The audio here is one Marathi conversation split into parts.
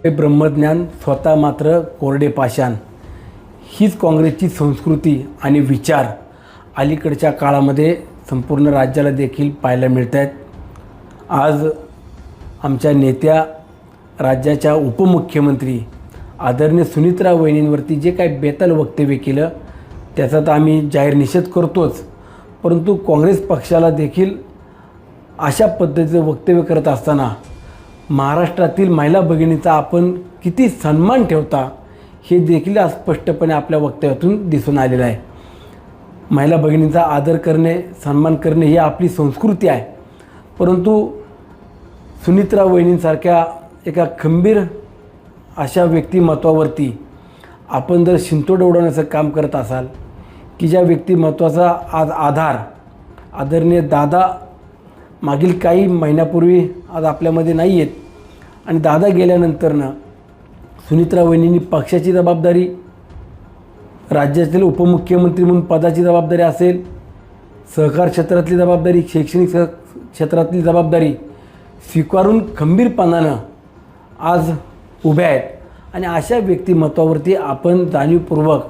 हे ब्रह्मज्ञान स्वतः मात्र कोरडे पाषाण हीच काँग्रेसची संस्कृती आणि विचार अलीकडच्या काळामध्ये संपूर्ण राज्याला देखील पाहायला मिळत आहेत। आज आमच्या नेत्या राज्याच्या उपमुख्यमंत्री आदरणीय सुनीत्रा वहिनींवरती जे काही बेताल वक्तव्य केलं त्याचा तर आम्ही जाहीर निषेध करतोच, परंतु काँग्रेस पक्षाला देखील अशा पद्धतीचं वक्तव्य करत असताना महाराष्ट्रातील महिला भगिनींचा आपण किती सन्मान ठेवता हे देखील आज स्पष्टपणे आपल्या वक्तव्यातून दिसून आलेलं आहे। महिला भगिनींचा आदर करणे, सन्मान करणे ही आपली संस्कृती आहे, परंतु सुनीत्रा वहिनींसारख्या एका खंबीर अशा व्यक्तिमत्वावरती आपण जर शिंतोड उडवण्याचं काम करत असाल की ज्या व्यक्तिमत्वाचा आज आधार आदरणीय दादा मागील काही महिन्यापूर्वी आज आपल्यामध्ये नाही आहेत आणि दादा गेल्यानंतरनं सुनीत्रा वहिनींनी पक्षाची जबाबदारी, राज्यातील उपमुख्यमंत्री म्हणून पदाची जबाबदारी असेल, सहकार क्षेत्रातली जबाबदारी, शैक्षणिक क्षेत्रातली जबाबदारी स्वीकारून खंबीरपणानं आज उभ्या आहेत आणि अशा व्यक्तिमत्वावरती आपण जाणीवपूर्वक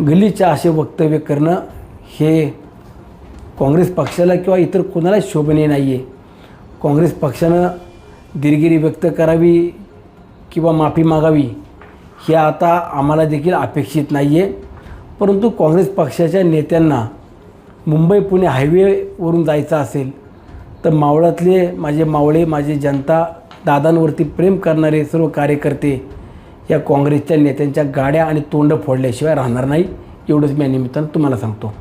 गलिच्छ असे वक्तव्य करणं हे काँग्रेस पक्षाला किंवा इतर कोणाला शोभनीय नाही आहे। काँग्रेस पक्षानं दिलगिरी व्यक्त करावी किंवा माफी मागावी हे आता आम्हाला देखील अपेक्षित नाही आहे, परंतु काँग्रेस पक्षाच्या नेत्यांना मुंबई पुणे हायवेवरून जायचं असेल तर मावळातले माझे मावळे, माझी जनता, दादांवरती प्रेम करणारे सर्व कार्यकर्ते या काँग्रेसच्या नेत्यांच्या गाड्या आणि तोंड फोडल्याशिवाय राहणार नाही, एवढंच मी या निमित्तानं तुम्हाला सांगतो।